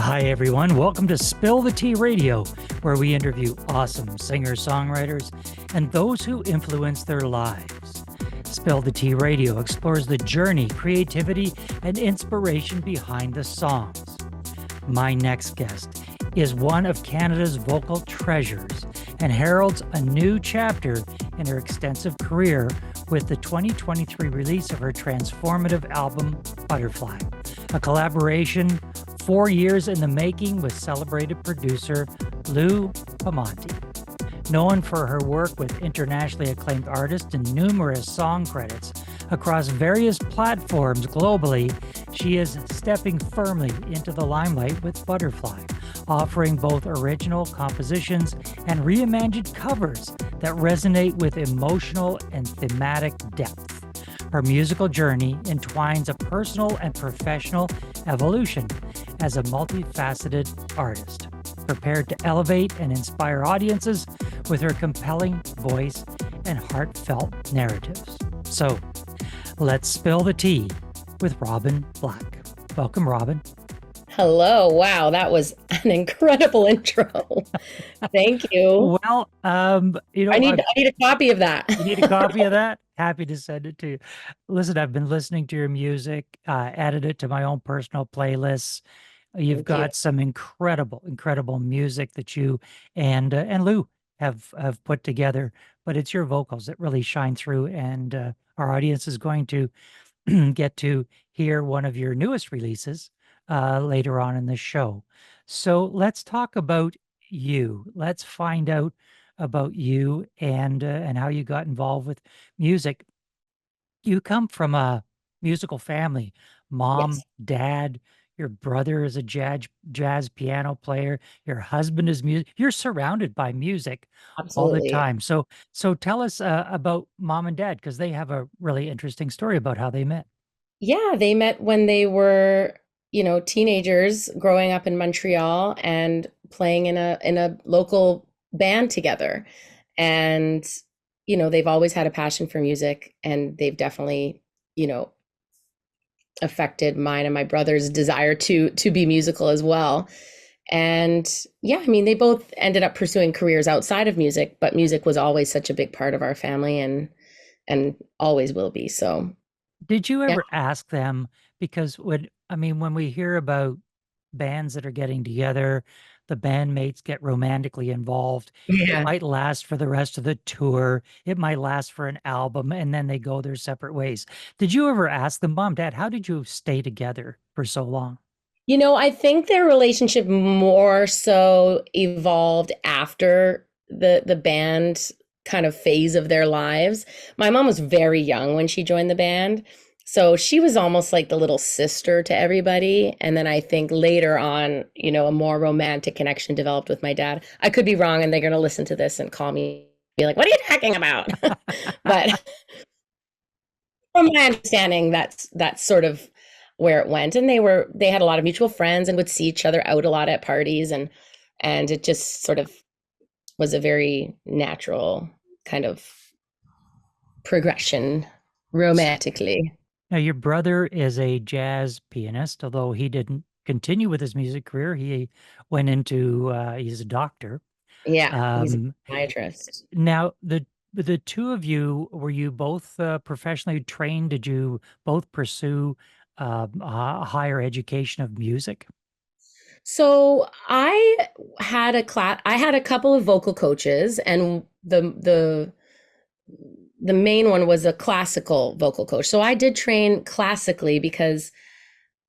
Hi, everyone. Welcome to Spill the Tea Radio, where we interview awesome singer-songwriters and those who influence their lives. Spill the Tea Radio explores the journey, creativity, and inspiration behind the songs. My next guest is one of Canada's vocal treasures and heralds a new chapter in her extensive career with the 2023 release of her transformative album, Butterfly, a collaboration 4 years in the making with celebrated producer Lou Pomanti. Known for her work with internationally acclaimed artists and numerous song credits across various platforms globally, she is stepping firmly into the limelight with Butterfly, offering both original compositions and reimagined covers that resonate with emotional and thematic depth. Her musical journey entwines a personal and professional evolution as a multifaceted artist, prepared to elevate and inspire audiences with her compelling voice and heartfelt narratives. So, let's spill the tea with Robyn Black. Welcome, Robyn. Hello. Wow, that was an incredible intro. Thank you. Well, I need a copy of that. You need a copy of that? Happy to send it to you. Listen, I've been listening to your music, added it to my own personal playlists. You've got some incredible music that you and Lou have put together, but it's your vocals that really shine through, and our audience is going to get to hear one of your newest releases later on in the show. So let's talk about you. Let's find out about you and how you got involved with music. You come from a musical family, mom, Yes, dad, your brother is a jazz piano player, your husband is music. You're surrounded by music all the absolutely. time. So tell us about mom and dad, because they have a really interesting story about how they met. Yeah, they met when they were, teenagers growing up in Montreal and playing in a local band together. And, they've always had a passion for music, and they've definitely, you know, affected mine and my brother's desire to be musical as well. And yeah, I mean, they both ended up pursuing careers outside of music, but music was always such a big part of our family and always will be. So Did you yeah, ever ask them? Because when we hear about bands that are getting together, the bandmates get romantically involved. It yeah. might last for the rest of the tour. It might last for an album, and then they go their separate ways. Did you ever ask them, Mom, Dad, how did you stay together for so long? I think their relationship more so evolved after the band kind of phase of their lives. My mom was very young when she joined the band, so she was almost like the little sister to everybody. And then I think later on, a more romantic connection developed with my dad. I could be wrong, and they're going to listen to this and call me, be like, "What are you talking about?" But from my understanding, that's sort of where it went. And they had a lot of mutual friends and would see each other out a lot at parties, and it just sort of was a very natural kind of progression romantically. Now, your brother is a jazz pianist, although he didn't continue with his music career. He went into, he's a doctor. Yeah, he's a Um, psychiatrist. Now, the two of you, were you both professionally trained? Did you both pursue a higher education of music? So I had a couple of vocal coaches, and the main one was a classical vocal coach. So I did train classically because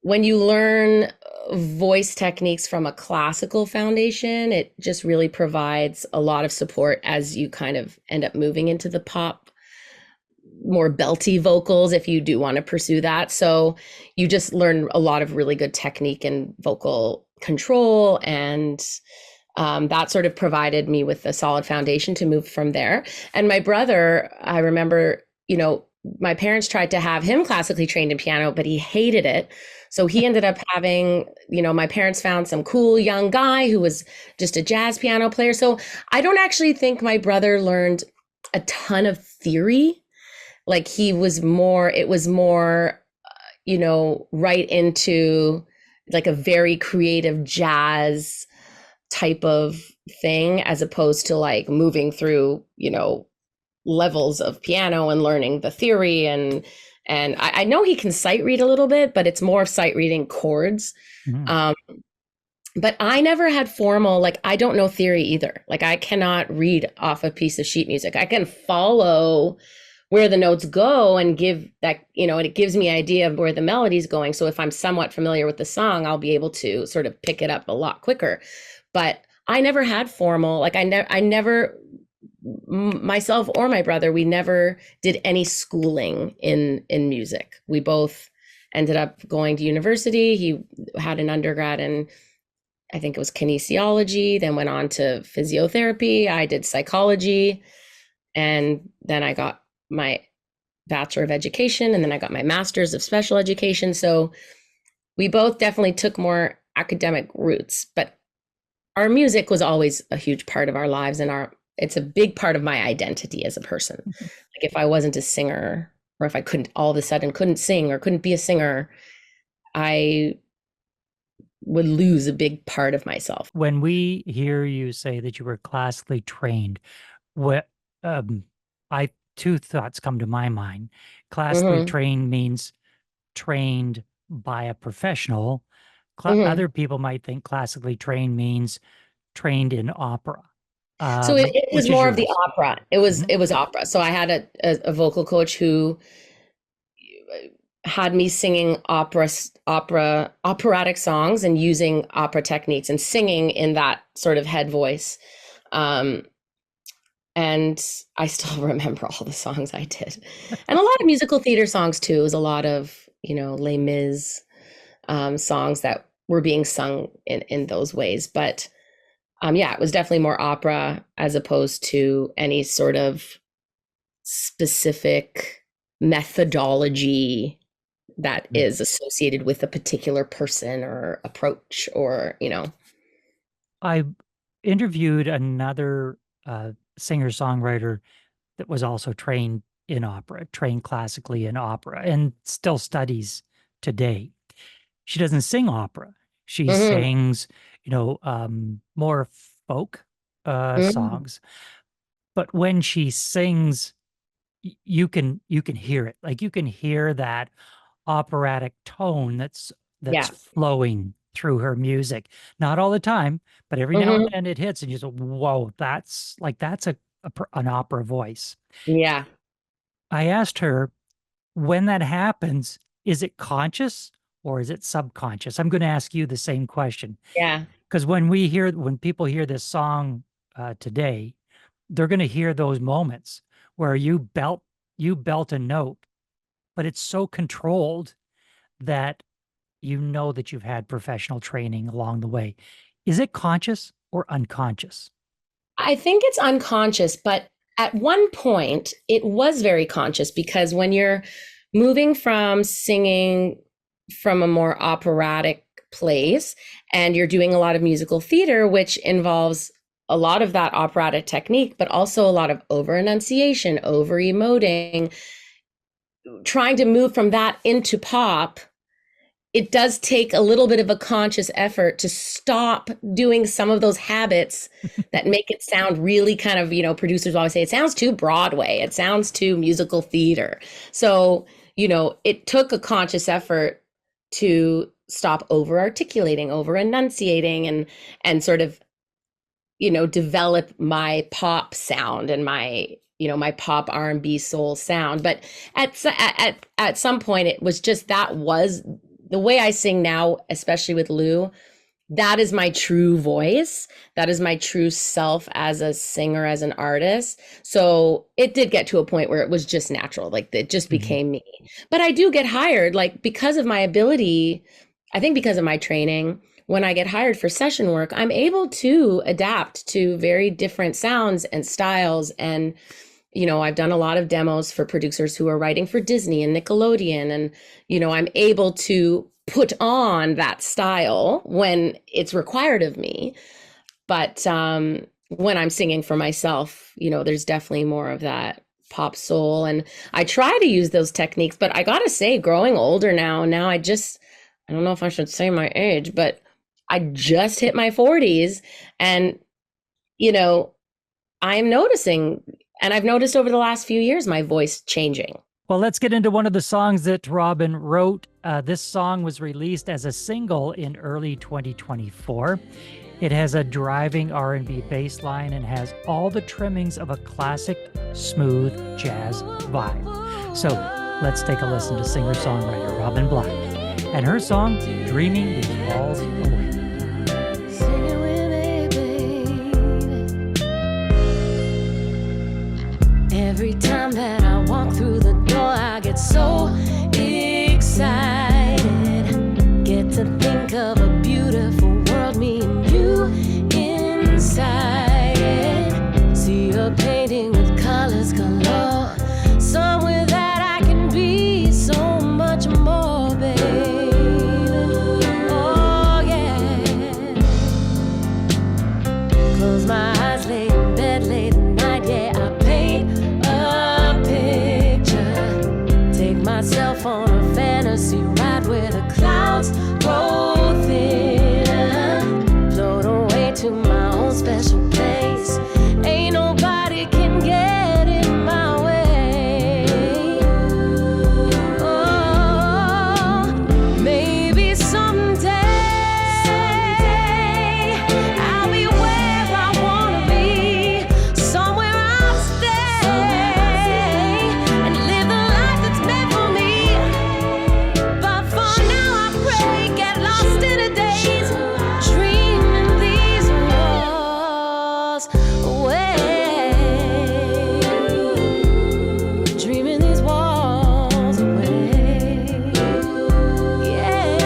when you learn voice techniques from a classical foundation, it just really provides a lot of support as you kind of end up moving into the pop, more belty vocals if you do want to pursue that. So you just learn a lot of really good technique and vocal control, and that sort of provided me with a solid foundation to move from there. And my brother, I remember, my parents tried to have him classically trained in piano, but he hated it. So he ended up having, my parents found some cool young guy who was just a jazz piano player. So I don't actually think my brother learned a ton of theory. Like it was more, right into like a very creative jazz type of thing, as opposed to like moving through, levels of piano and learning the theory. And I know he can sight read a little bit, but it's more of sight reading chords. Mhm. Um, but I never had formal, like, I don't know theory either. Like, I cannot read off a piece of sheet music. I can follow where the notes go and give that, and it gives me an idea of where the melody's going. So if I'm somewhat familiar with the song, I'll be able to sort of pick it up a lot quicker. But I never had formal, like, I never, myself or my brother, we never did any schooling in music. We both ended up going to university. He had an undergrad in, I think it was kinesiology, then went on to physiotherapy. I did psychology, and then I got my Bachelor of Education, and then I got my Master's of Special Education. So we both definitely took more academic routes, but our music was always a huge part of our lives, and it's a big part of my identity as a person. Like, if I wasn't a singer, or if I couldn't all of a sudden couldn't sing or couldn't be a singer, I would lose a big part of myself. When we hear you say that you were classically trained, what I two thoughts come to my mind. Classically Mm-hmm. trained means trained by a professional. Mm-hmm. Other people might think classically trained means trained in opera. So it was Which is more of the yours? opera. It was Mhm. it was opera. So I had a vocal coach who had me singing operatic songs and using opera techniques and singing in that sort of head voice. Um, and I still remember all the songs I did, and a lot of musical theater songs too. It was a lot of Les Mis songs that were being sung in those ways. But yeah, it was definitely more opera as opposed to any sort of specific methodology that Mhm. is associated with a particular person or approach, or. I interviewed another singer-songwriter that was also trained in opera, trained classically in opera, and still studies today. She doesn't sing opera. She Mhm, sings, more folk mhm. songs. But when she sings, you can hear it. Like you can hear that operatic tone that's Yeah. flowing through her music. Not all the time, but every now and Mhm. then it hits, and you say, "Whoa, that's an opera voice." Yeah. I asked her, when that happens, is it conscious or is it subconscious? I'm going to ask you the same question Yeah. because when people hear this song today, they're going to hear those moments where you belt a note, but it's so controlled that you know that you've had professional training along the way. Is it conscious or unconscious? I think it's unconscious, but at one point it was very conscious, because when you're moving from singing from a more operatic place and you're doing a lot of musical theater, which involves a lot of that operatic technique, but also a lot of over enunciation, over emoting, trying to move from that into pop, it does take a little bit of a conscious effort to stop doing some of those habits that make it sound really kind of, producers always say it sounds too Broadway, it sounds too musical theater. So, it took a conscious effort to stop over articulating, over enunciating, and sort of, develop my pop sound and my pop R&B soul sound. But at some point it was just, that was the way I sing now, especially with Lou. That is my true voice. That is my true self as a singer, as an artist. So it did get to a point where it was just natural. Like, it just Mhm. became me. But I do get hired, like, because of my ability, I think because of my training. When I get hired for session work, I'm able to adapt to very different sounds and styles. And, I've done a lot of demos for producers who are writing for Disney and Nickelodeon. And, I'm able to put on that style when it's required of me. But when I'm singing for myself, there's definitely more of that pop soul. And I try to use those techniques, but I gotta say, growing older now, I just, I don't know if I should say my age, but I just hit my 40s, and you know, I'm noticing, and I've noticed over the last few years, my voice changing. Well, let's get into one of the songs that Robyn wrote. This song was released as a single in early 2024. It has a driving R&B bass line and has all the trimmings of a classic smooth jazz vibe. So let's take a listen to singer-songwriter Robyn Black and her song, Dreaming These Walls Away. Every time that I walk through the door, I get so excited. Get to think of a beautiful world, me and you inside it. See a painting with colors galore, somewhere that I can be so much more, babe. Oh yeah. Close my eyes, lay in bed late at night, yeah, I paint a picture. Take myself on a fantasy ride where the clouds roll thin. Float away to my own special place. Ain't nobody can get in my way. Oh, maybe someday I'll be where I wanna be. Somewhere I'll stay and live the life that's meant for me. But for now I pray, get lost in the days, dreaming these walls away. Dreaming these walls away. Yeah.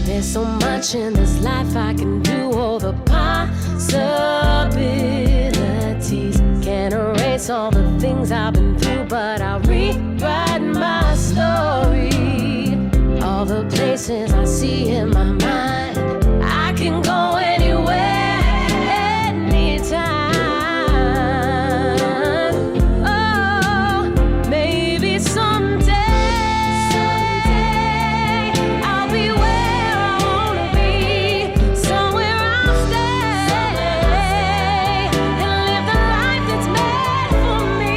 There's so much in this life I can do, all the possibilities. Can't erase all the things I've been through, but I'll rewrite my story. All the places I see in my mind, I can go anywhere, anytime. Oh, maybe someday I'll be where I wanna be. Somewhere I'll stay and live the life that's meant for me.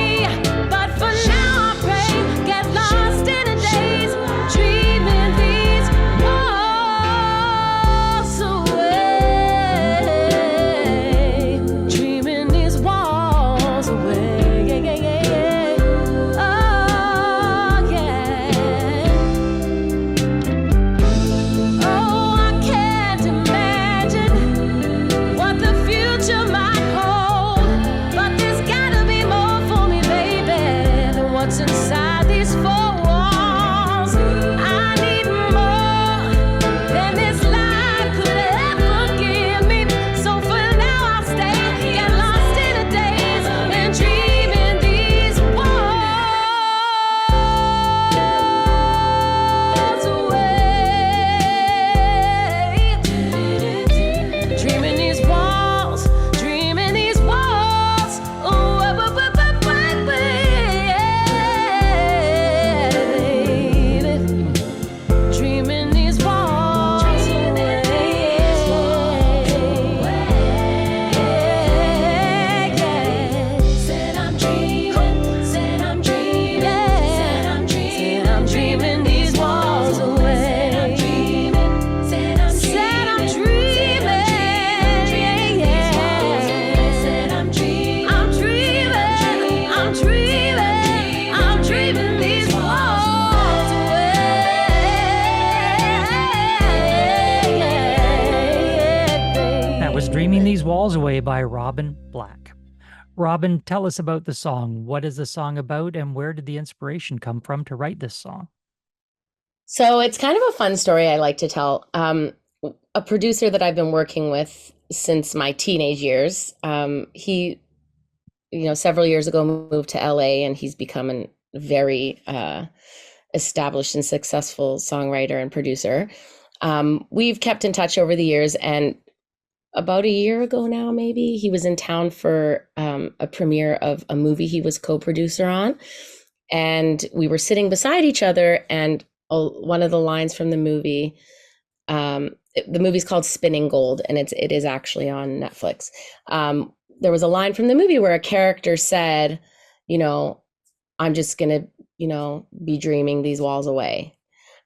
But for now I pray, get lost in the days, dreaming these walls away. Dreaming these walls away. Yeah, yeah, yeah, yeah. Oh, yeah. Oh, I can't imagine what the future might hold, but there's gotta be more for me, baby, than what's inside these four walls. I need more than this life could ever give me. So for now I'll stay, get lost in the days, and dreaming these walls away. Dreaming these walls, dreaming these walls. Oh, baby. Dreaming these walls away. Said I'm dreaming, said I'm dreaming, said I'm dreaming, I'm dreaming these walls away. Said I'm dreaming, said I'm dreaming, said I'm dreaming, I'm dreaming, I'm dreaming, I'm dreaming these walls away. That was Dreaming These Walls Away by Robyn Black. Robyn, tell us about the song. What is the song about, and where did the inspiration come from to write this song? So it's kind of a fun story I like to tell. A producer that I've been working with since my teenage years, he, several years ago moved to LA, and he's become a very established and successful songwriter and producer. We've kept in touch over the years, and about a year ago now, maybe, he was in town for a premiere of a movie he was co-producer on. and we were sitting beside each other, and one of the lines from the movie, the movie's called Spinning Gold, and it is actually on Netflix. There was a line from the movie where a character said, I'm just gonna, be dreaming these walls away.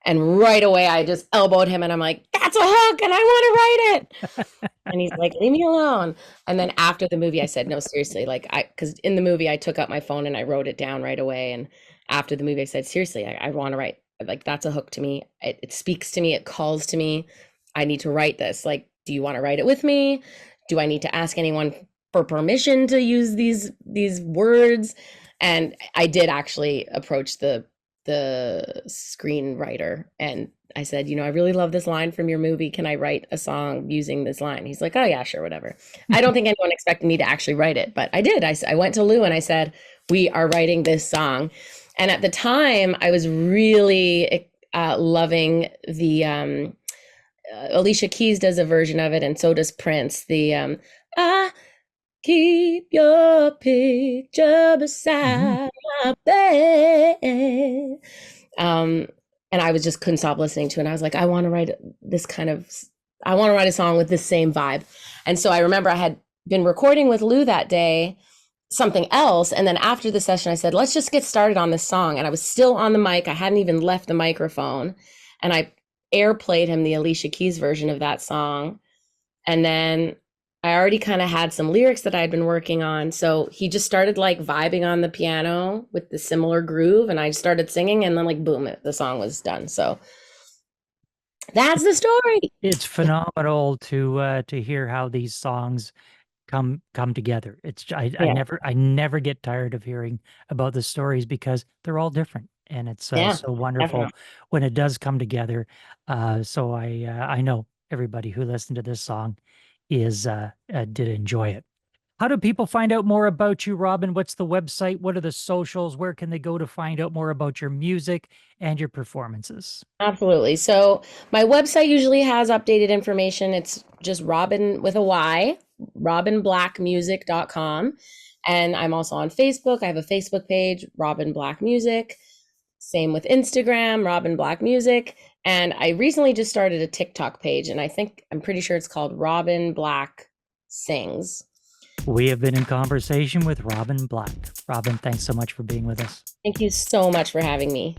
And right away I just elbowed him, and I'm like, that's a hook, and I want to write it. And he's like, leave me alone. And then after the movie, I said, no, seriously, because in the movie I took up my phone and I wrote it down right away. And after the movie, I said, seriously, I want to write, that's a hook to me. It speaks to me. It calls to me. I need to write this. Do you want to write it with me? Do I need to ask anyone for permission to use these words? And I did actually approach the screenwriter, and I said, I really love this line from your movie. Can I write a song using this line? He's like, oh yeah, sure, whatever. I don't think anyone expected me to actually write it, but I did. I went to Lou and I said, we are writing this song. And at the time I was really loving the Alicia Keys does a version of it, and so does Prince. The I keep your picture beside my bed. And I was just couldn't stop listening to it. And I was like, I want to write a song with this same vibe. And so I remember I had been recording with Lou that day, something else. And then after the session, I said, let's just get started on this song. And I was still on the mic. I hadn't even left the microphone. And I airplayed him the Alicia Keys version of that song. And then I already kind of had some lyrics that I'd been working on. So he just started vibing on the piano with the similar groove, and I started singing, and then boom, the song was done. So that's the story. It's phenomenal to hear how these songs come together. I never get tired of hearing about the stories because they're all different, and it's so wonderful definitely when it does come together. So I know everybody who listened to this song did enjoy it. How do people find out more about you, Robyn? What's the website? What are the socials? Where can they go to find out more about your music and your performances? Absolutely. So my website usually has updated information. It's just Robyn with a Y, RobynBlack.Known. And I'm also on Facebook. I have a Facebook page, Robyn Black Music. Same with Instagram, Robyn Black Music. And I recently just started a TikTok page, and I'm pretty sure it's called Robyn Black Sings. We have been in conversation with Robyn Black. Robyn, thanks so much for being with us. Thank you so much for having me.